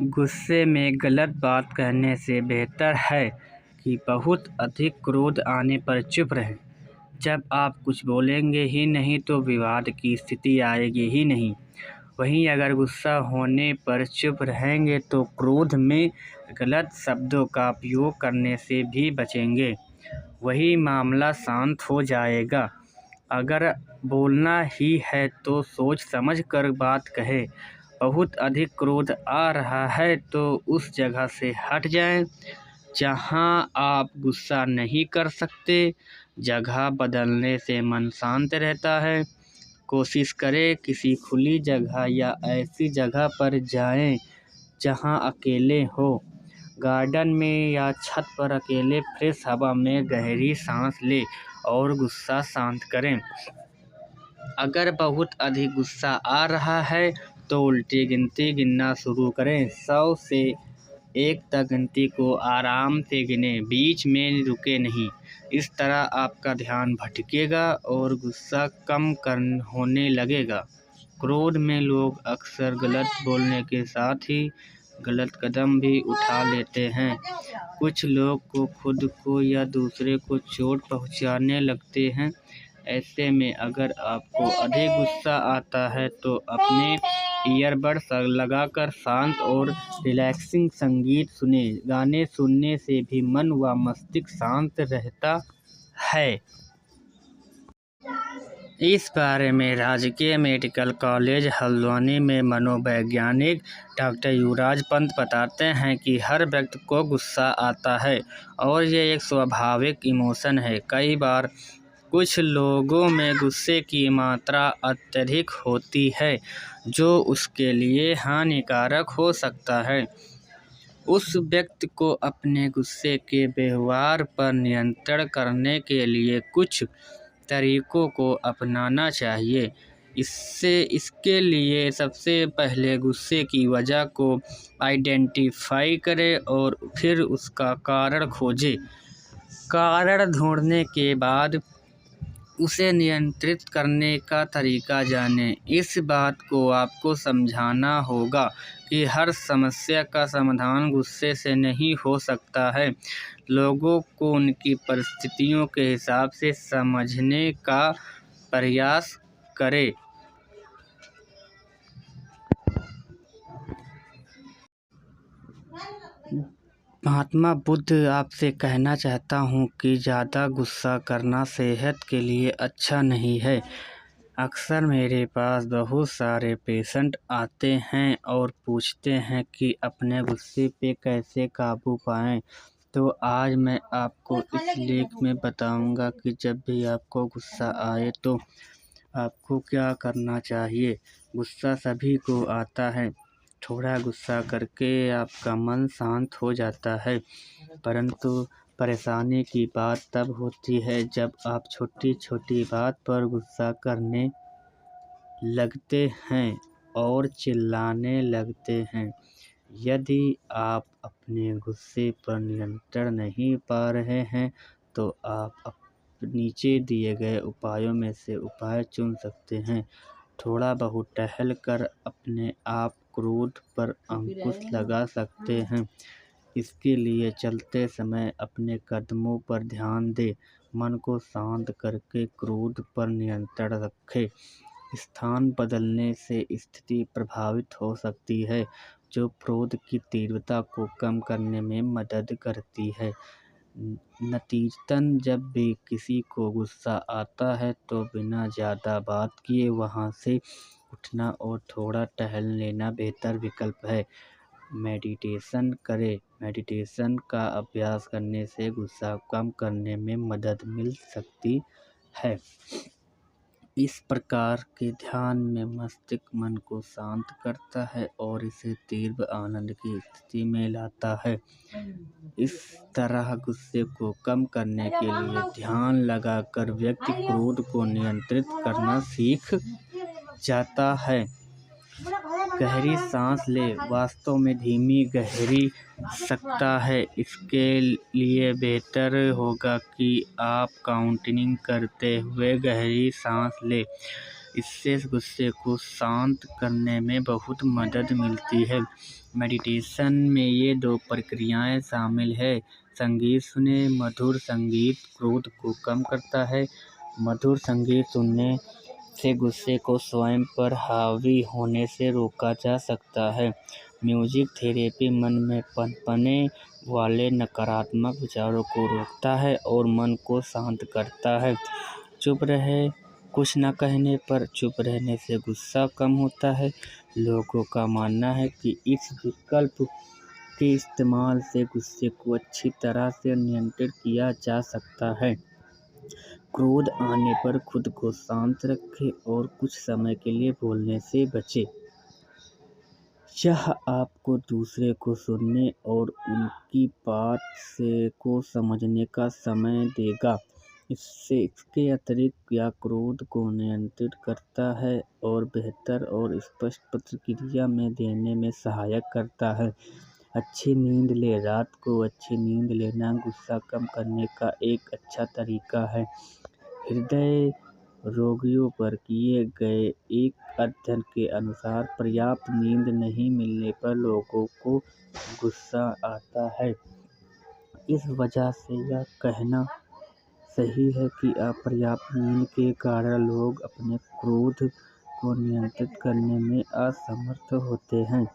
गुस्से में गलत बात कहने से बेहतर है कि बहुत अधिक क्रोध आने पर चुप रहें। जब आप कुछ बोलेंगे ही नहीं तो विवाद की स्थिति आएगी ही नहीं। वहीं अगर गुस्सा होने पर चुप रहेंगे तो क्रोध में गलत शब्दों का उपयोग करने से भी बचेंगे। वही मामला शांत हो जाएगा। अगर बोलना ही है तो सोच समझ कर बात कहें। बहुत अधिक क्रोध आ रहा है तो उस जगह से हट जाएं। जहां आप गुस्सा नहीं कर सकते, जगह बदलने से मन शांत रहता है। कोशिश करें किसी खुली जगह या ऐसी जगह पर जाएं जहां अकेले हो। गार्डन में या छत पर अकेले फ्रेश हवा में गहरी सांस लें और गुस्सा शांत करें। अगर बहुत अधिक गुस्सा आ रहा है तो उल्टी गिनती गिनना शुरू करें। 100 से 1 तक गिनती को आराम से गिनें, बीच में रुके नहीं। इस तरह आपका ध्यान भटकेगा और गुस्सा कम होने लगेगा। क्रोध में लोग अक्सर गलत बोलने के साथ ही गलत कदम भी उठा लेते हैं। कुछ लोग को खुद को या दूसरे को चोट पहुंचाने लगते हैं। ऐसे में अगर आपको अधिक गुस्सा आता है तो अपने ईयरबड्स लगाकर शांत और रिलैक्सिंग संगीत सुनें। गाने सुनने से भी मन व मस्तिष्क शांत रहता है। इस बारे में राजकीय मेडिकल कॉलेज हल्द्वानी में मनोवैज्ञानिक डॉक्टर युवराज पंत बताते हैं कि हर व्यक्ति को गुस्सा आता है और ये एक स्वाभाविक इमोशन है। कई बार कुछ लोगों में गुस्से की मात्रा अत्यधिक होती है जो उसके लिए हानिकारक हो सकता है। उस व्यक्ति को अपने गुस्से के व्यवहार पर नियंत्रण करने के लिए कुछ तरीकों को अपनाना चाहिए। इसके लिए सबसे पहले गुस्से की वजह को आइडेंटिफाई करें और फिर उसका कारण खोजें। कारण ढूंढने के बाद उसे नियंत्रित करने का तरीका जानें। इस बात को आपको समझाना होगा कि हर समस्या का समाधान गुस्से से नहीं हो सकता है। लोगों को उनकी परिस्थितियों के हिसाब से समझने का प्रयास करें। महात्मा बुद्ध आपसे कहना चाहता हूँ कि ज़्यादा गुस्सा करना सेहत के लिए अच्छा नहीं है। अक्सर मेरे पास बहुत सारे पेशेंट आते हैं और पूछते हैं कि अपने गुस्से पे कैसे काबू पाएं। तो आज मैं आपको इस लेख में बताऊंगा कि जब भी आपको गुस्सा आए तो आपको क्या करना चाहिए। गुस्सा सभी को आता है। थोड़ा गुस्सा करके आपका मन शांत हो जाता है, परंतु परेशानी की बात तब होती है जब आप छोटी छोटी बात पर गुस्सा करने लगते हैं और चिल्लाने लगते हैं। यदि आप अपने गुस्से पर नियंत्रण नहीं पा रहे हैं तो आप नीचे दिए गए उपायों में से उपाय चुन सकते हैं। थोड़ा बहुत टहल कर अपने आप क्रोध पर अंकुश लगा सकते हैं। इसके लिए चलते समय अपने कदमों पर ध्यान दें, मन को शांत करके क्रोध पर नियंत्रण रखें। स्थान बदलने से स्थिति प्रभावित हो सकती है, जो क्रोध की तीव्रता को कम करने में मदद करती है। नतीजतन जब भी किसी को गुस्सा आता है तो बिना ज़्यादा बात किए वहाँ से उठना और थोड़ा टहल लेना बेहतर विकल्प है। मेडिटेशन करें। मेडिटेशन का अभ्यास करने से गुस्सा कम करने में मदद मिल सकती है। इस प्रकार के ध्यान में मस्तिष्क मन को शांत करता है और इसे तीव्र आनंद की स्थिति में लाता है। इस तरह गुस्से को कम करने के लिए ध्यान लगाकर व्यक्ति क्रोध को नियंत्रित करना सीख जाता है। गहरी सांस ले। वास्तव में धीमी गहरी सकता है। इसके लिए बेहतर होगा कि आप काउंटिंग करते हुए गहरी सांस लें। इससे गुस्से को शांत करने में बहुत मदद मिलती है। मेडिटेशन में ये 2 प्रक्रियाएं शामिल है। संगीत सुने। मधुर संगीत क्रोध को कम करता है। मधुर संगीत सुनने से गुस्से को स्वयं पर हावी होने से रोका जा सकता है। म्यूजिक थेरेपी मन में पनपने वाले नकारात्मक विचारों को रोकता है और मन को शांत करता है। चुप रहे। कुछ न कहने पर चुप रहने से गुस्सा कम होता है। लोगों का मानना है कि इस विकल्प के इस्तेमाल से गुस्से को अच्छी तरह से नियंत्रित किया जा सकता है। क्रोध आने पर खुद को शांत रखें और कुछ समय के लिए बोलने से बचें। यह आपको दूसरे को सुनने और उनकी बात को समझने का समय देगा। इसके अतिरिक्त यह क्रोध को नियंत्रित करता है और बेहतर और स्पष्ट प्रतिक्रिया में देने में सहायक करता है। अच्छी नींद लें। रात को अच्छी नींद लेना गुस्सा कम करने का एक अच्छा तरीका है। हृदय रोगियों पर किए गए एक अध्ययन के अनुसार पर्याप्त नींद नहीं मिलने पर लोगों को गुस्सा आता है। इस वजह से यह कहना सही है कि अपर्याप्त नींद के कारण लोग अपने क्रोध को नियंत्रित करने में असमर्थ होते हैं।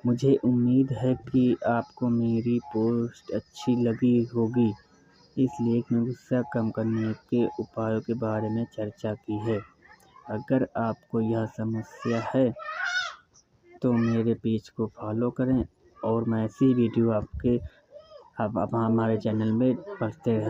मुझे उम्मीद है कि आपको मेरी पोस्ट अच्छी लगी होगी। इसलिए मैं गुस्सा कम करने के उपायों के बारे में चर्चा की है। अगर आपको यह समस्या है तो मेरे पेज को फॉलो करें और मैं ऐसी वीडियो आप हमारे चैनल में पढ़ते रहें।